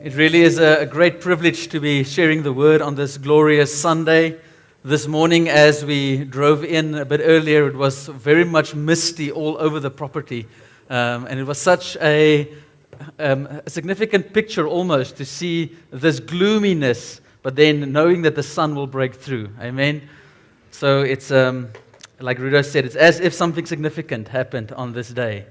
It really is a great privilege to be sharing the word on this glorious Sunday. This morning, as we drove in a bit earlier, it was very much misty all over the property. And it was such a significant picture almost to see this gloominess, but then knowing that the sun will break through. Amen. So it's, like Rudo said, it's as if something significant happened on this day.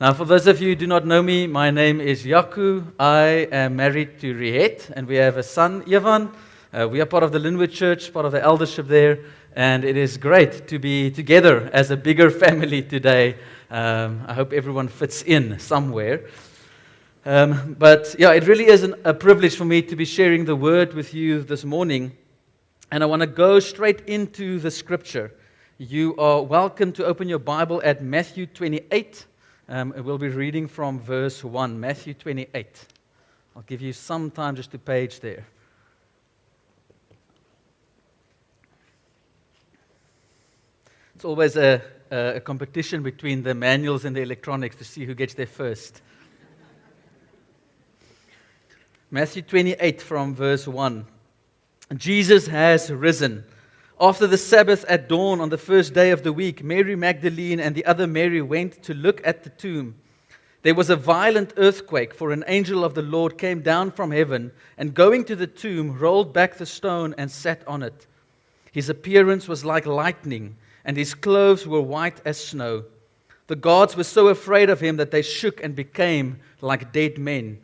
Now, for those of you who do not know me, my name is Yaku. I am married to Rihet, and we have a son, Ivan. We are part of the Linwood Church, part of the eldership there, and it is great to be together as a bigger family today. I hope everyone fits in somewhere. But yeah, it really is a privilege for me to be sharing the word with you this morning, and I want to go straight into the scripture. You are welcome to open your Bible at Matthew 28. We'll be reading from verse 1, Matthew 28. I'll give you some time just to page there. It's always a competition between the manuals and the electronics to see who gets there first. Matthew 28 from verse 1. Jesus has risen. After the Sabbath at dawn on the first day of the week, Mary Magdalene and the other Mary went to look at the tomb. There was a violent earthquake, for an angel of the Lord came down from heaven and going to the tomb, rolled back the stone and sat on it. His appearance was like lightning, and his clothes were white as snow. The guards were so afraid of him that they shook and became like dead men.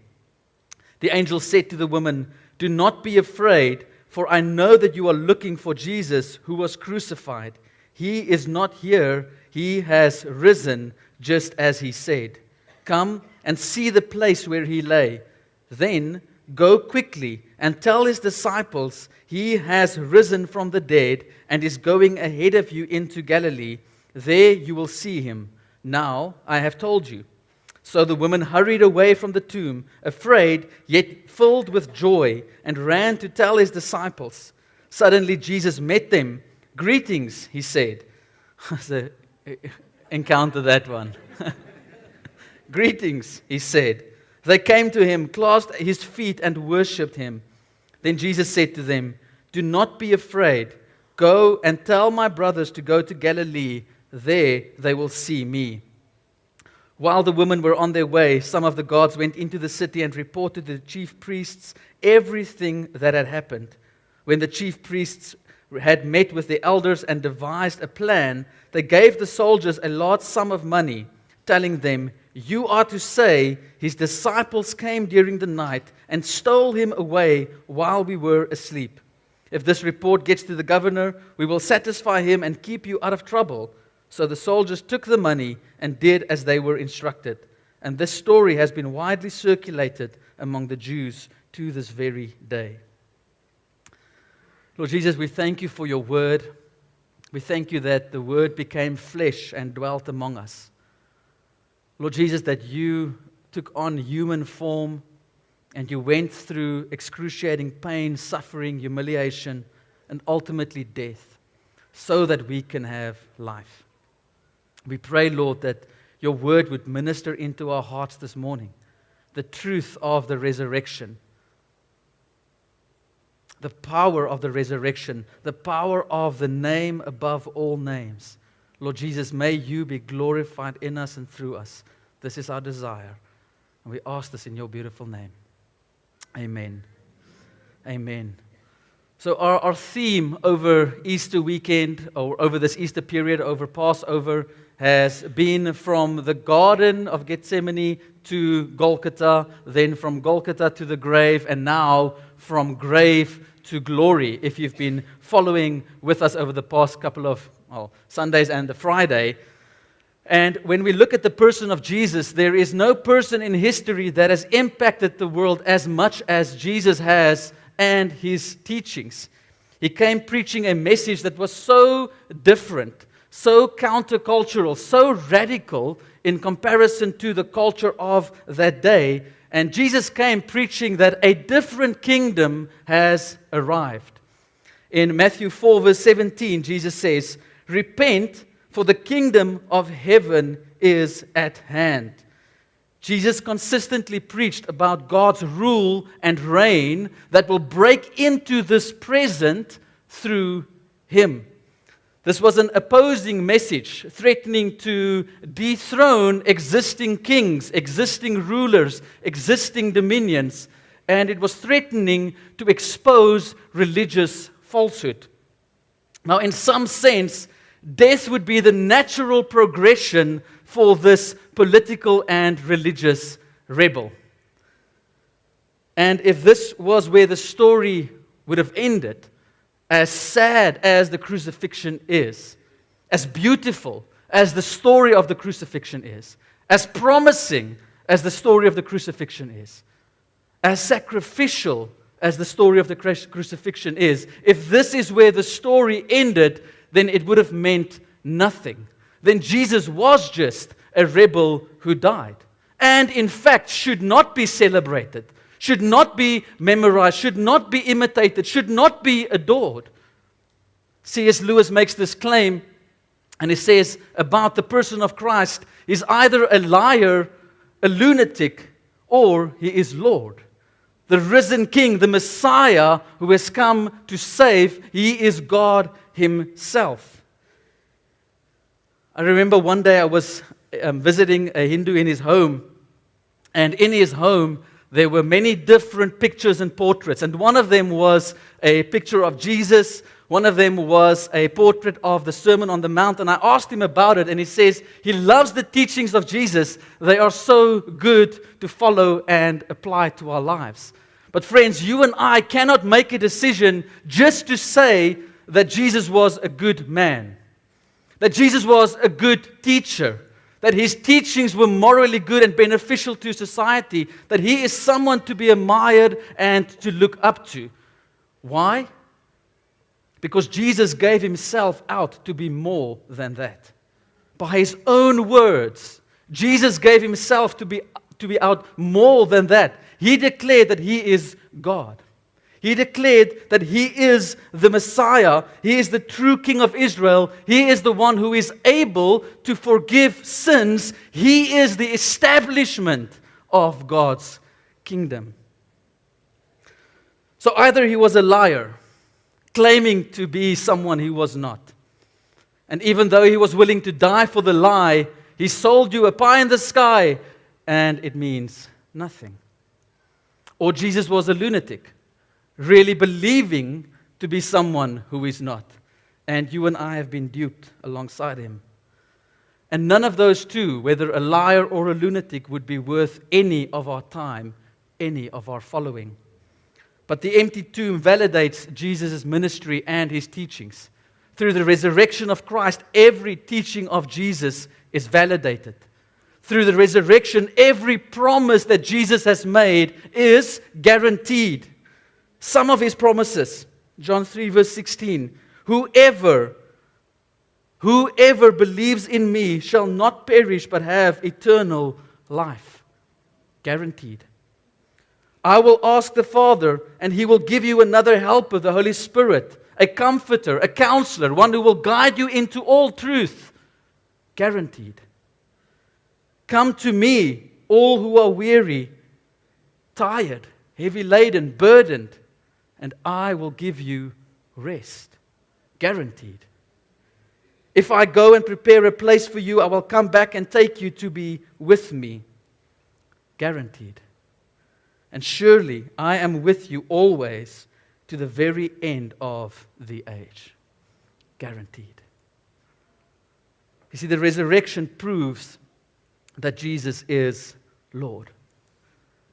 The angel said to the woman, "Do not be afraid, for I know that you are looking for Jesus who was crucified. He is not here. He has risen, just as he said. Come and see the place where he lay. Then go quickly and tell his disciples, he has risen from the dead and is going ahead of you into Galilee. There you will see him. Now I have told you." So the woman hurried away from the tomb, afraid, yet filled with joy, and ran to tell his disciples. Suddenly Jesus met them. "Greetings," he said. So, encounter that one. "Greetings," he said. They came to him, clasped his feet, and worshipped him. Then Jesus said to them, "Do not be afraid. Go and tell my brothers to go to Galilee. There they will see me." While the women were on their way, some of the guards went into the city and reported to the chief priests everything that had happened. When the chief priests had met with the elders and devised a plan, they gave the soldiers a large sum of money, telling them, "You are to say, his disciples came during the night and stole him away while we were asleep. If this report gets to the governor, we will satisfy him and keep you out of trouble." So the soldiers took the money and did as they were instructed. And this story has been widely circulated among the Jews to this very day. Lord Jesus, we thank you for your word. We thank you that the word became flesh and dwelt among us. Lord Jesus, that you took on human form and you went through excruciating pain, suffering, humiliation, and ultimately death, so that we can have life. We pray, Lord, that your word would minister into our hearts this morning, the truth of the resurrection, the power of the resurrection, the power of the name above all names. Lord Jesus, may you be glorified in us and through us. This is our desire, and we ask this in your beautiful name. Amen. Amen. So our theme over Easter weekend, or over this Easter period, over Passover, has been from the Garden of Gethsemane to Golgotha, then from Golgotha to the grave, and now from grave to glory. If you've been following with us over the past couple of Sundays and the Friday. And when we look at the person of Jesus, there is no person in history that has impacted the world as much as Jesus has and his teachings. He came preaching a message that was so different, so countercultural, so radical in comparison to the culture of that day. And Jesus came preaching that a different kingdom has arrived. In Matthew 4 verse 17, Jesus says, "Repent, for the kingdom of heaven is at hand." Jesus consistently preached about God's rule and reign that will break into this present through Him. This was an opposing message, threatening to dethrone existing kings, existing rulers, existing dominions, and it was threatening to expose religious falsehood. Now, in some sense, death would be the natural progression for this political and religious rebel. And if this was where the story would have ended, as sad as the crucifixion is, as beautiful as the story of the crucifixion is, as promising as the story of the crucifixion is, as sacrificial as the story of the crucifixion is, if this is where the story ended, then it would have meant nothing. Then Jesus was just a rebel who died. And in fact, should not be celebrated, should not be memorized, should not be imitated, should not be adored. C.S. Lewis makes this claim, and he says about the person of Christ, he's either a liar, a lunatic, or he is Lord. The risen King, the Messiah who has come to save, he is God Himself. I remember one day I was visiting a Hindu in his home, and in his home there were many different pictures and portraits, and one of them was a picture of Jesus, one of them was a portrait of the Sermon on the Mount, and I asked him about it, and he says he loves the teachings of Jesus. They are so good to follow and apply to our lives. But friends, you and I cannot make a decision just to say that Jesus was a good man, that Jesus was a good teacher, that His teachings were morally good and beneficial to society, that He is someone to be admired and to look up to. Why? Because Jesus gave Himself out to be more than that. By His own words, Jesus gave Himself to be out more than that. He declared that He is God. He declared that He is the Messiah. He is the true King of Israel. He is the one who is able to forgive sins. He is the establishment of God's kingdom. So either He was a liar, claiming to be someone He was not. And even though He was willing to die for the lie, He sold you a pie in the sky, and it means nothing. Or Jesus was a lunatic, really believing to be someone who is not. And you and I have been duped alongside Him. And none of those two, whether a liar or a lunatic, would be worth any of our time, any of our following. But the empty tomb validates Jesus' ministry and His teachings. Through the resurrection of Christ, every teaching of Jesus is validated. Through the resurrection, every promise that Jesus has made is guaranteed. Some of His promises, John 3 verse 16, Whoever believes in me shall not perish but have eternal life. Guaranteed. I will ask the Father, and He will give you another helper, the Holy Spirit, a comforter, a counselor, one who will guide you into all truth. Guaranteed. Come to me, all who are weary, tired, heavy laden, burdened, and I will give you rest. Guaranteed. If I go and prepare a place for you, I will come back and take you to be with me. Guaranteed. And surely I am with you always to the very end of the age. Guaranteed. You see, the resurrection proves that Jesus is Lord.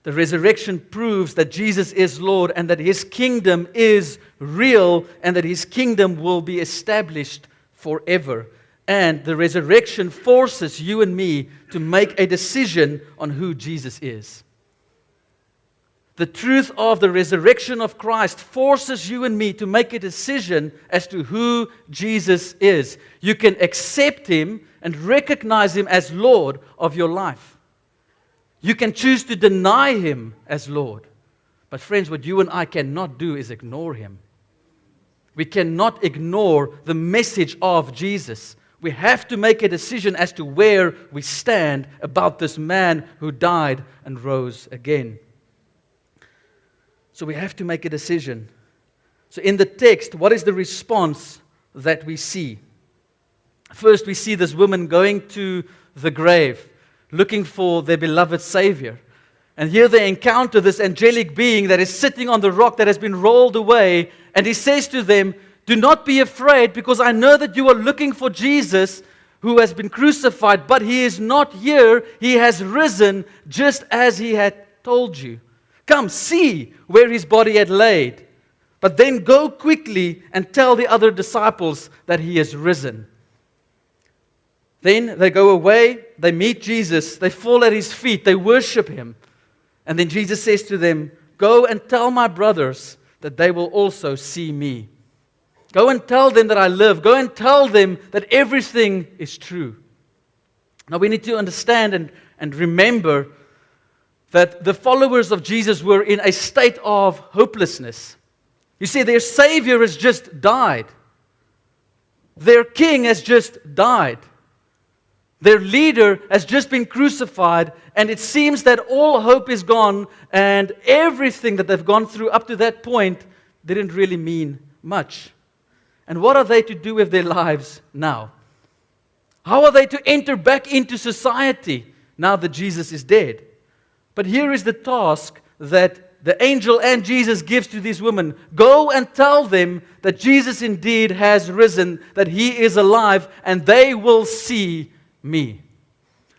The resurrection proves that Jesus is Lord and that His kingdom is real and that His kingdom will be established forever. And the resurrection forces you and me to make a decision on who Jesus is. The truth of the resurrection of Christ forces you and me to make a decision as to who Jesus is. You can accept Him and recognize Him as Lord of your life. You can choose to deny Him as Lord. But friends, what you and I cannot do is ignore Him. We cannot ignore the message of Jesus. We have to make a decision as to where we stand about this man who died and rose again. So we have to make a decision. So in the text, what is the response that we see? First, we see this woman going to the grave, looking for their beloved Savior. And here they encounter this angelic being that is sitting on the rock that has been rolled away. And he says to them, "Do not be afraid, because I know that you are looking for Jesus who has been crucified, but he is not here. He has risen just as he had told you. Come, see where his body had laid. But then go quickly and tell the other disciples that he has risen." Then they go away, they meet Jesus, they fall at his feet, they worship him. And then Jesus says to them, "Go and tell my brothers that they will also see me. Go and tell them that I live. Go and tell them that everything is true." Now we need to understand and remember that the followers of Jesus were in a state of hopelessness. You see, their Savior has just died. Their King has just died. Their leader has just been crucified, and it seems that all hope is gone, and everything that they've gone through up to that point didn't really mean much. And what are they to do with their lives now? How are they to enter back into society now that Jesus is dead? But here is the task that the angel and Jesus gives to these women. Go and tell them that Jesus indeed has risen, that he is alive, and they will see me.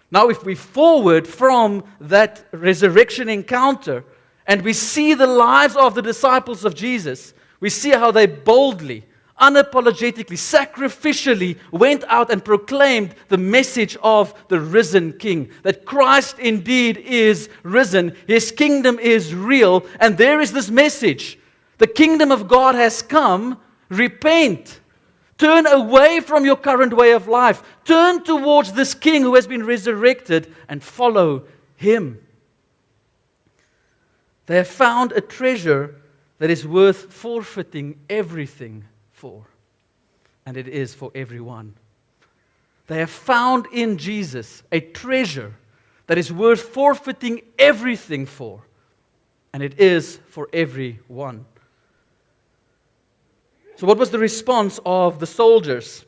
Now, if we forward from that resurrection encounter and we see the lives of the disciples of Jesus, we see how they boldly, unapologetically, sacrificially went out and proclaimed the message of the risen King, that Christ indeed is risen, his kingdom is real, and there is this message: the kingdom of God has come, repent. Turn away from your current way of life. Turn towards this King who has been resurrected and follow him. They have found a treasure that is worth forfeiting everything for. And it is for everyone. They have found in Jesus a treasure that is worth forfeiting everything for. And it is for everyone. So what was the response of the soldiers?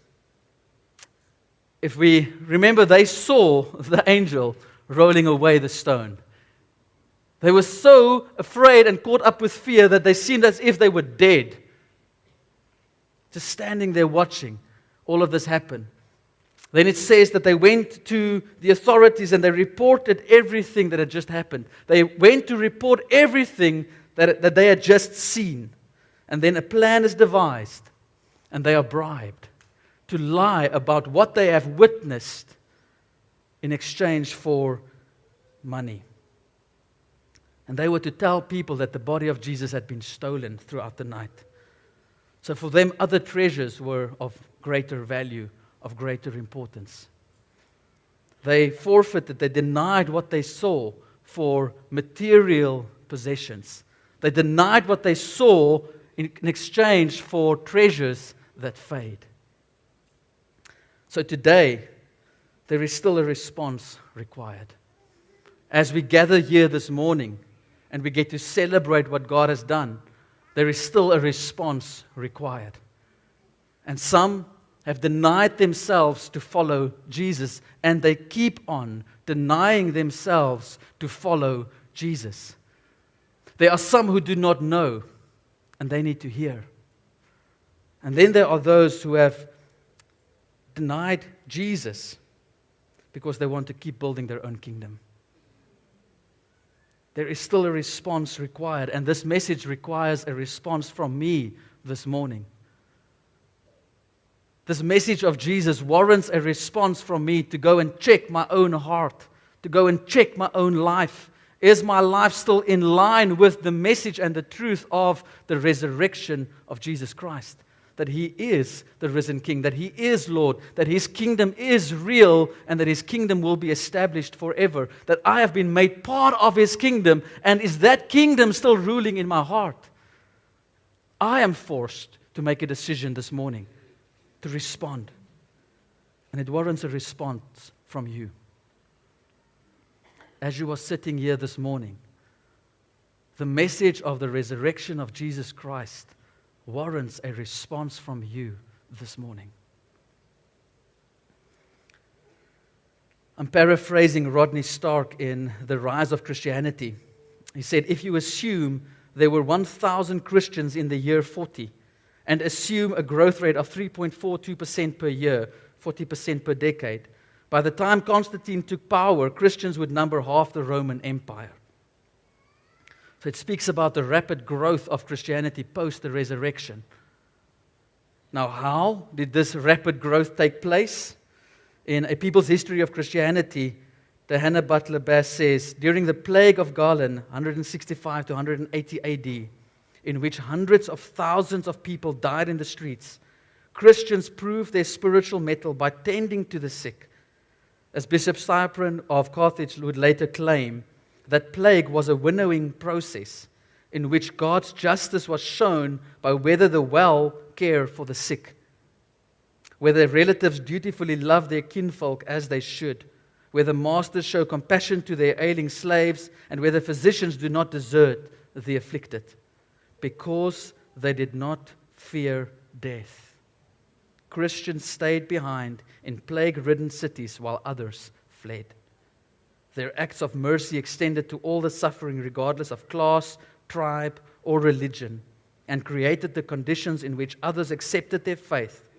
If we remember, they saw the angel rolling away the stone. They were so afraid and caught up with fear that they seemed as if they were dead. Just standing there watching all of this happen. Then it says that they went to the authorities and they reported everything that had just happened. They went to report everything that they had just seen. And then a plan is devised, and they are bribed to lie about what they have witnessed in exchange for money. And they were to tell people that the body of Jesus had been stolen throughout the night. So for them, other treasures were of greater value, of greater importance. They forfeited, they denied what they saw for material possessions. They denied what they saw in exchange for treasures that fade. So today, there is still a response required. As we gather here this morning and we get to celebrate what God has done, there is still a response required. And some have denied themselves to follow Jesus, and they keep on denying themselves to follow Jesus. There are some who do not know, and they need to hear. And then there are those who have denied Jesus because they want to keep building their own kingdom. There is still a response required, and this message requires a response from me this morning. This message of Jesus warrants a response from me to go and check my own heart, to go and check my own life. Is my life still in line with the message and the truth of the resurrection of Jesus Christ? That He is the risen King, that He is Lord, that His kingdom is real, and that His kingdom will be established forever. That I have been made part of His kingdom, and is that kingdom still ruling in my heart? I am forced to make a decision this morning, to respond. And it warrants a response from you. As you are sitting here this morning, the message of the resurrection of Jesus Christ warrants a response from you this morning. I'm paraphrasing Rodney Stark in The Rise of Christianity. He said, if you assume there were 1,000 Christians in the year 40 and assume a growth rate of 3.42% per year, 40% per decade, by the time Constantine took power, Christians would number half the Roman Empire. So it speaks about the rapid growth of Christianity post the resurrection. Now, how did this rapid growth take place? In A People's History of Christianity, Hannah Butler Bass says, during the plague of Galen, 165 to 180 AD, in which hundreds of thousands of people died in the streets, Christians proved their spiritual mettle by tending to the sick. As Bishop Cyprian of Carthage would later claim, that plague was a winnowing process in which God's justice was shown by whether the well care for the sick, whether relatives dutifully love their kinfolk as they should, whether masters show compassion to their ailing slaves, and whether physicians do not desert the afflicted, because they did not fear death. Christians stayed behind in plague-ridden cities while others fled. Their acts of mercy extended to all the suffering regardless of class, tribe, or religion, and created the conditions in which others accepted their faith.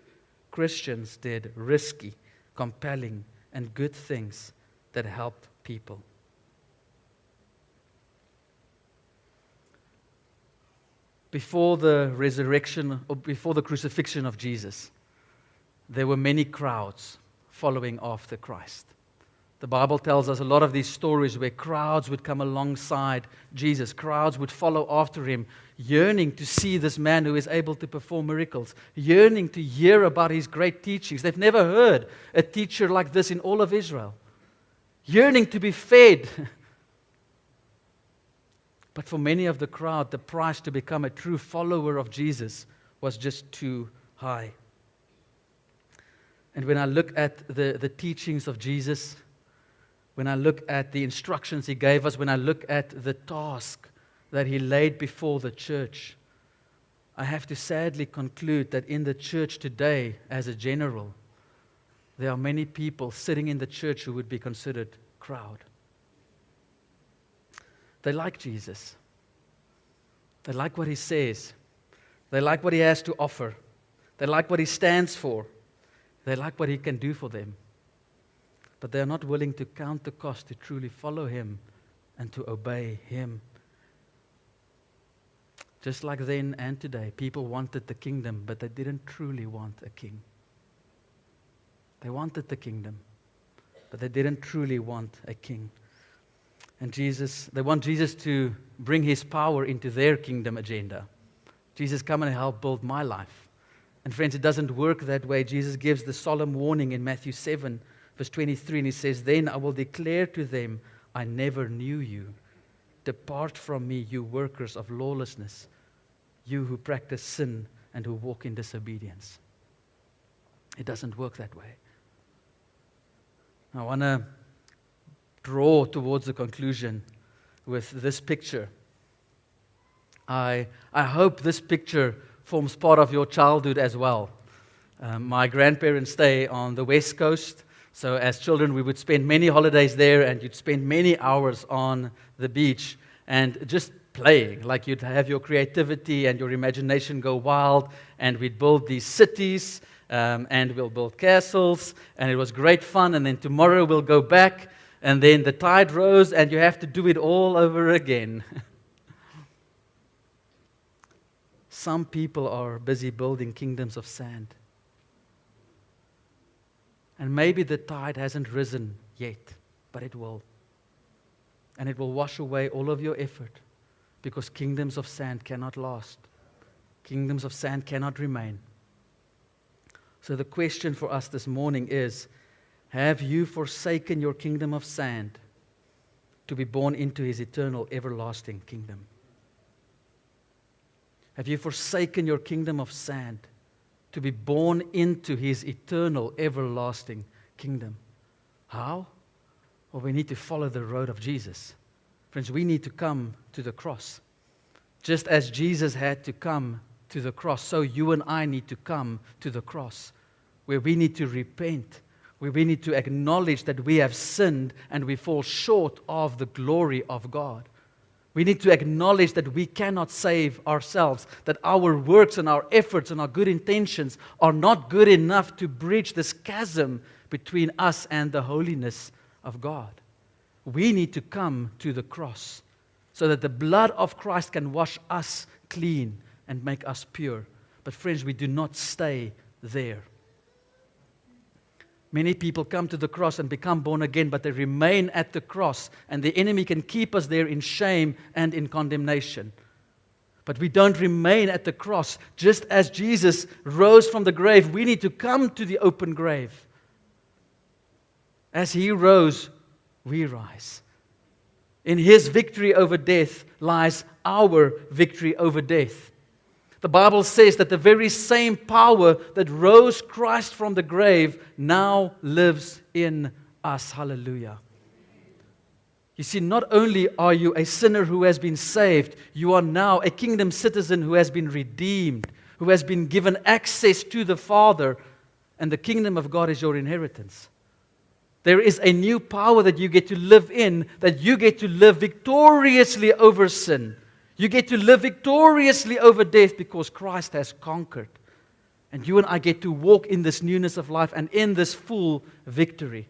Christians did risky, compelling, and good things that helped people. Before the resurrection, or before the crucifixion of Jesus, there were many crowds following after Christ. The Bible tells us a lot of these stories where crowds would come alongside Jesus. Crowds would follow after him, yearning to see this man who is able to perform miracles, yearning to hear about his great teachings. They've never heard a teacher like this in all of Israel, yearning to be fed. But for many of the crowd, the price to become a true follower of Jesus was just too high. And when I look at the teachings of Jesus, when I look at the instructions he gave us, when I look at the task that he laid before the church, I have to sadly conclude that in the church today, as a general, there are many people sitting in the church who would be considered crowd. They like Jesus. They like what he says. They like what he has to offer. They like what he stands for. They like what he can do for them. But they are not willing to count the cost to truly follow him and to obey him. Just like then and today, people wanted the kingdom, but they didn't truly want a king. They wanted the kingdom, but they didn't truly want a king. And they want Jesus to bring his power into their kingdom agenda. Jesus, come and help build my life. And friends, it doesn't work that way. Jesus gives the solemn warning in Matthew 7, verse 23, and he says, then I will declare to them, I never knew you. Depart from me, you workers of lawlessness, you who practice sin and who walk in disobedience. It doesn't work that way. I want to draw towards a conclusion with this picture. I hope this picture forms part of your childhood as well. My grandparents stay on the West Coast, so as children we would spend many holidays there, and you'd spend many hours on the beach and just playing, like you'd have your creativity and your imagination go wild, and we'd build these cities, and we'll build castles, and it was great fun, and then tomorrow we'll go back, and then the tide rose, and you have to do it all over again. Some people are busy building kingdoms of sand. And maybe the tide hasn't risen yet, but it will. And it will wash away all of your effort, because kingdoms of sand cannot last. Kingdoms of sand cannot remain. So the question for us this morning is, have you forsaken your kingdom of sand to be born into his eternal, everlasting kingdom? Have you forsaken your kingdom of sand to be born into His eternal, everlasting kingdom. How? Well, we need to follow the road of Jesus. Friends, we need to come to the cross. Just as Jesus had to come to the cross, so you and I need to come to the cross, where we need to repent, where we need to acknowledge that we have sinned and we fall short of the glory of God. We need to acknowledge that we cannot save ourselves, that our works and our efforts and our good intentions are not good enough to bridge this chasm between us and the holiness of God. We need to come to the cross so that the blood of Christ can wash us clean and make us pure. But friends, we do not stay there. Many people come to the cross and become born again, but they remain at the cross, and the enemy can keep us there in shame and in condemnation. But we don't remain at the cross. Just as Jesus rose from the grave, we need to come to the open grave. As He rose, we rise. In His victory over death lies our victory over death. The Bible says that the very same power that rose Christ from the grave now lives in us. Hallelujah. You see, not only are you a sinner who has been saved, you are now a kingdom citizen who has been redeemed, who has been given access to the Father, and the kingdom of God is your inheritance. There is a new power that you get to live in, that you get to live victoriously over sin. You get to live victoriously over death because Christ has conquered. And you and I get to walk in this newness of life and in this full victory.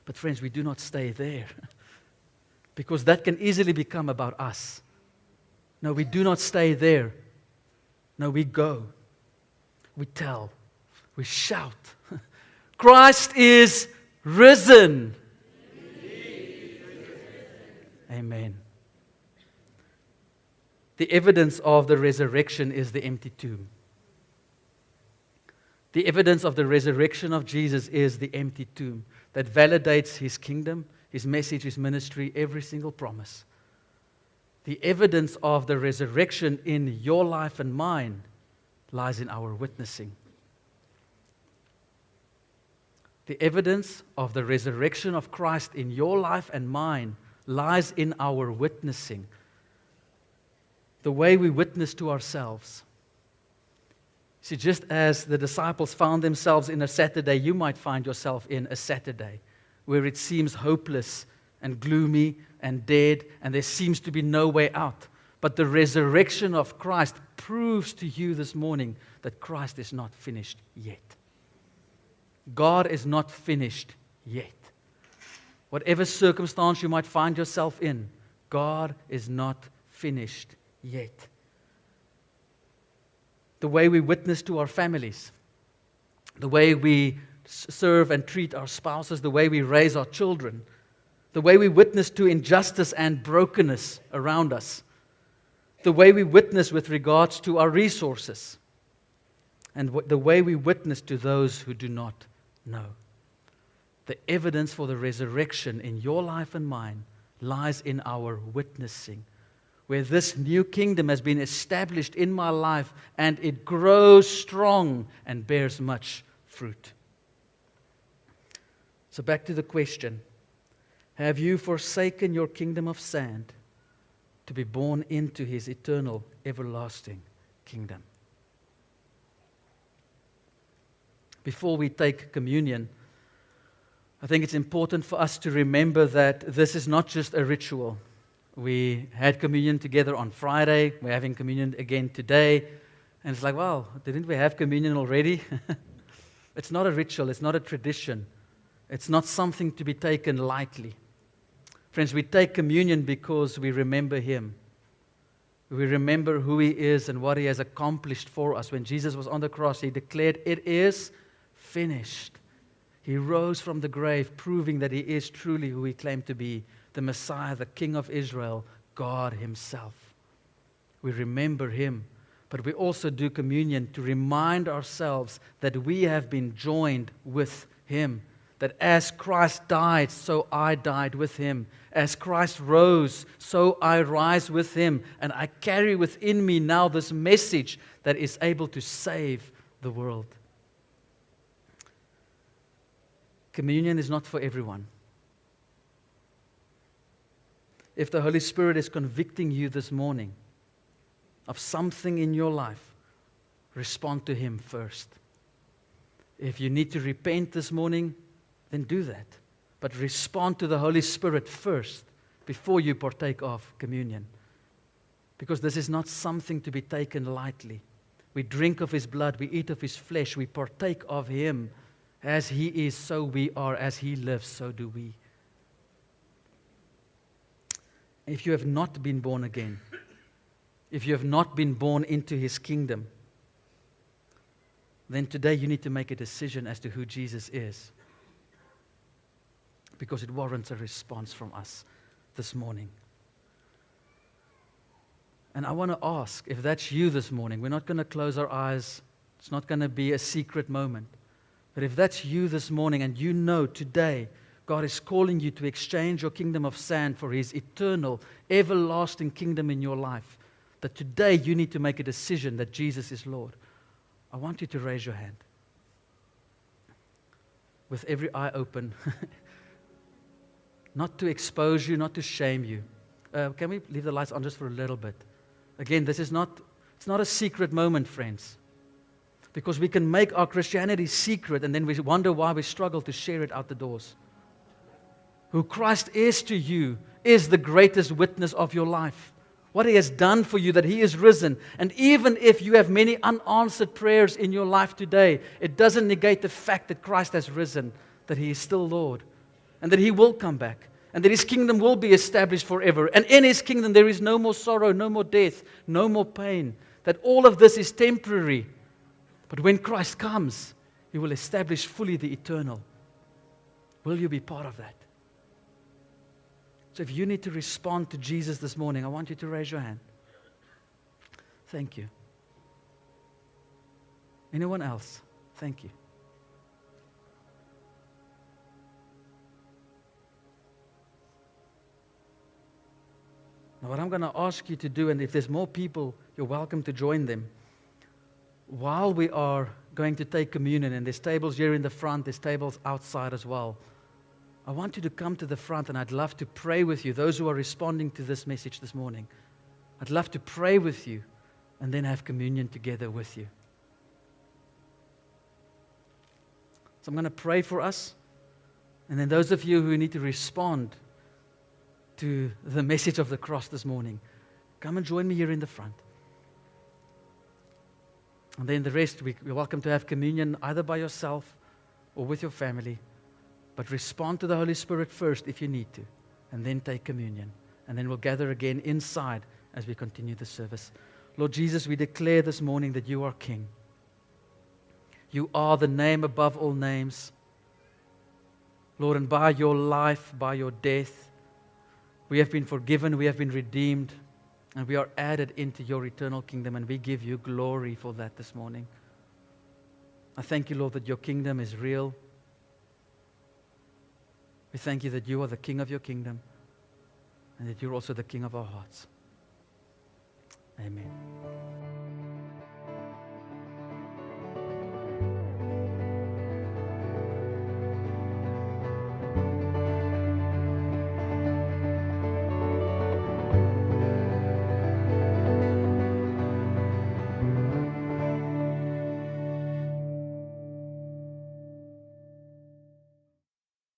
But friends, we do not stay there because that can easily become about us. No, we do not stay there. No, we go. We tell. We shout. Christ is risen. Amen. The evidence of the resurrection is the empty tomb. The evidence of the resurrection of Jesus is the empty tomb that validates His kingdom, His message, His ministry, every single promise. The evidence of the resurrection in your life and mine lies in our witnessing. The evidence of the resurrection of Christ in your life and mine lies in our witnessing. The way we witness to ourselves. See, just as the disciples found themselves in a Saturday, you might find yourself in a Saturday where it seems hopeless and gloomy and dead, and there seems to be no way out. But the resurrection of Christ proves to you this morning that Christ is not finished yet. God is not finished yet. Whatever circumstance you might find yourself in, God is not finished yet. The way we witness to our families, the way we serve and treat our spouses, the way we raise our children, the way we witness to injustice and brokenness around us, the way we witness with regards to our resources, and the way we witness to those who do not know. The evidence for the resurrection in your life and mine lies in our witnessing, where this new kingdom has been established in my life and it grows strong and bears much fruit. So back to the question, have you forsaken your kingdom of sand to be born into His eternal, everlasting kingdom? Before we take communion, I think it's important for us to remember that this is not just a ritual. We had communion together on Friday. We're having communion again today. And it's like, wow, didn't we have communion already? It's not a ritual. It's not a tradition. It's not something to be taken lightly. Friends, we take communion because we remember Him. We remember who He is and what He has accomplished for us. When Jesus was on the cross, He declared, "It is finished." He rose from the grave, proving that He is truly who He claimed to be, the Messiah, the King of Israel, God Himself. We remember Him, but we also do communion to remind ourselves that we have been joined with Him, that as Christ died, so I died with him. As Christ rose, so I rise with him. And I carry within me now this message that is able to save the world. Communion is not for everyone. If the Holy Spirit is convicting you this morning of something in your life, respond to him first. If you need to repent this morning, then do that. But respond to the Holy Spirit first before you partake of communion. Because this is not something to be taken lightly. We drink of his blood, we eat of his flesh, we partake of him. As he is, so we are. As he lives, so do we. If you have not been born again, if you have not been born into his kingdom, then today you need to make a decision as to who Jesus is. Because it warrants a response from us this morning. And I want to ask, if that's you this morning, we're not going to close our eyes. It's not going to be a secret moment. But if that's you this morning and you know today God is calling you to exchange your kingdom of sand for his eternal, everlasting kingdom in your life, that today you need to make a decision that Jesus is Lord, I want you to raise your hand. With every eye open. Not to expose you, not to shame you. Can we leave the lights on just for a little bit? Again, it's not a secret moment, friends. Because we can make our Christianity secret and then we wonder why we struggle to share it out the doors. Who Christ is to you is the greatest witness of your life. What he has done for you, that he is risen. And even if you have many unanswered prayers in your life today, it doesn't negate the fact that Christ has risen, that he is still Lord. And that he will come back. And that his kingdom will be established forever. And in his kingdom there is no more sorrow, no more death, no more pain. That all of this is temporary. But when Christ comes, he will establish fully the eternal. Will you be part of that? So if you need to respond to Jesus this morning, I want you to raise your hand. Thank you. Anyone else? Thank you. Now, what I'm going to ask you to do, and if there's more people, you're welcome to join them. While we are going to take communion, and there's tables here in the front, there's tables outside as well, I want you to come to the front, and I'd love to pray with you, those who are responding to this message this morning. I'd love to pray with you, and then have communion together with you. So I'm going to pray for us, and then those of you who need to respond to the message of the cross this morning, come and join me here in the front. And then the rest, you're welcome to have communion either by yourself or with your family. But respond to the Holy Spirit first if you need to, and then take communion. And then we'll gather again inside as we continue the service. Lord Jesus, we declare this morning that you are King. You are the name above all names. Lord, and by your life, by your death, we have been forgiven, we have been redeemed, and we are added into your eternal kingdom, and we give you glory for that this morning. I thank you, Lord, that your kingdom is real. We thank you that you are the King of your kingdom, and that you're also the King of our hearts. Amen.